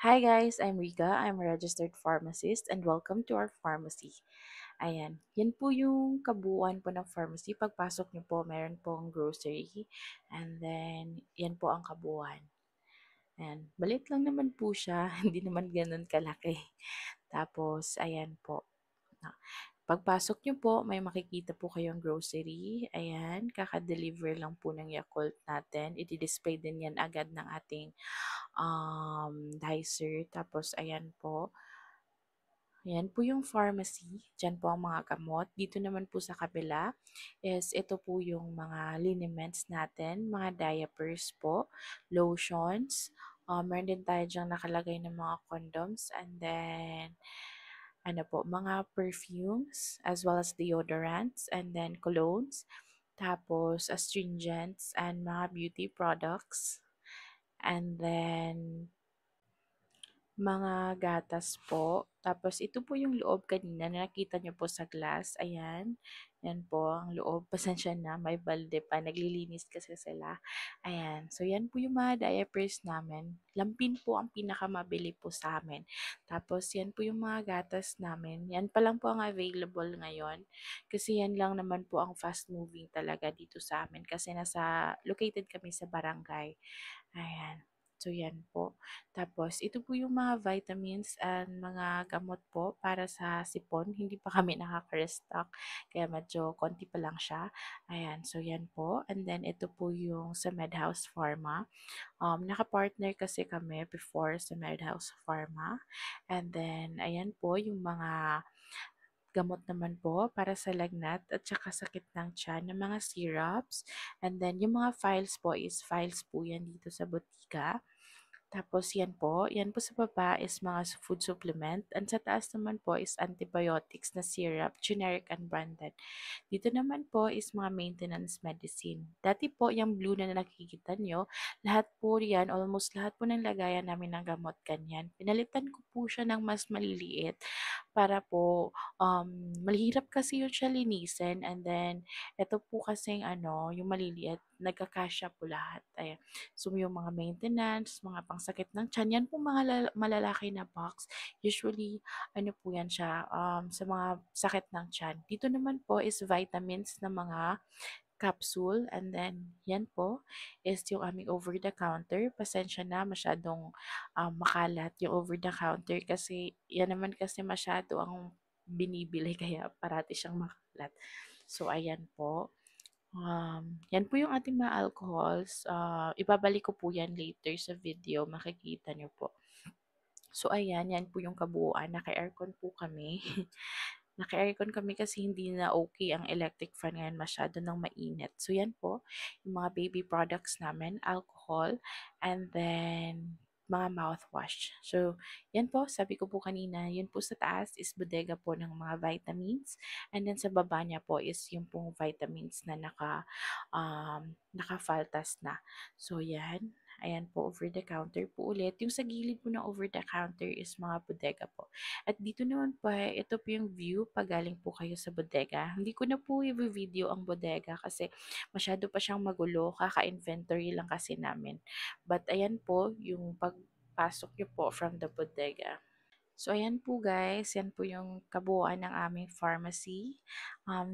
Hi guys, I'm Riga. I'm a registered pharmacist and welcome to our pharmacy. Ayan, yan po yung kabuuan po ng pharmacy. Pagpasok niyo po, meron pong grocery and then yan po ang kabuuan. Ayan, balit lang naman po siya, hindi naman ganun kalaki. Tapos, ayan po. na- Pagpasok niyo po, may makikita po kayong grocery. Ayan, kaka-deliver lang po ng Yakult natin. I-display din yan agad ng ating dicer. Tapos, ayan po. Ayan po yung pharmacy. Diyan po ang mga gamot. Dito naman po sa kabila is ito po yung mga liniments natin, mga diapers po, lotions. Meron din tayo diyang nakalagay ng mga condoms and then ano po, mga perfumes as well as deodorants and then colognes. Tapos astringents and mga beauty products. And then mga gatas po. Tapos ito po yung loob kanina na nakita niyo po sa glass. Ayan. Yan po ang loob. Pasensya na, may balde pa. Naglilinis kasi sila. Ayan. So yan po yung mga diapers namin. Lampin po ang pinakamabili po sa amin. Tapos yan po yung mga gatas namin. Yan pa lang po ang available ngayon. Kasi yan lang naman po ang fast moving talaga dito sa amin. Kasi located kami sa barangay. Ayan. So, yan po. Tapos, ito po yung mga vitamins and mga gamot po para sa sipon. Hindi pa kami nakaka-restock. Kaya medyo konti pa lang siya. Ayan. So, yan po. And then, ito po yung sa Medhouse Pharma. Naka-partner kasi kami before sa Medhouse Pharma. And then, ayan po yung mga gamot naman po para sa lagnat at saka sakit ng tiyan ng mga syrups. And then, yung mga files po is files po yan dito sa botika. Tapos yan po sa baba is mga food supplement. And sa taas naman po is antibiotics na syrup, generic and branded. Dito naman po is mga maintenance medicine. Dati po yung blue na nakikita nyo, lahat po yan, almost lahat po ng lagayan namin ng gamot ganyan. Pinalitan ko po siya ng mas maliliit para po mahirap kasi yun siya linisin and then ito po kasing yung maliliit, nagkakasya po lahat. Ayan. So, yung mga maintenance, mga pangsakit ng tiyan, yan po mga malalaki na box. Usually, ano po yan siya, sa mga sakit ng tiyan. Dito naman po is vitamins na mga capsule and then yan po is yung aming over the counter. Pasensya na masyadong makalat yung over the counter kasi yan naman kasi masyado ang binibili kaya parati siyang makalat. So ayan po. Yan po yung ating mga alcohols. Ibabalik ko po yan later sa video. Makikita nyo po. So, ayan. Yan po yung kabuuan. Naka-aircon po kami. Naka-aircon kami kasi hindi na okay ang electric fan ngayon. Masyado ng mainit. So, yan po. Yung mga baby products namin. Alcohol. And then, mga mouthwash. So, yan po. Sabi ko po kanina, yun po sa taas is bodega po ng mga vitamins. And then sa baba niya po is yung pong vitamins na naka-faltas na. So, yan. Ayan po, over the counter po ulit. Yung sa gilid po ng over the counter is mga bodega po. At dito naman po, ito po yung view pag galing po kayo sa bodega. Hindi ko na po i-video ang bodega kasi masyado pa siyang magulo. Kaka-inventory lang kasi namin. But ayan po, yung pagpasok nyo po from the bodega. So, ayan po guys, yan po yung kabuuan ng aming pharmacy.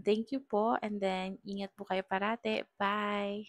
Thank you po and then ingat po kayo parate. Bye!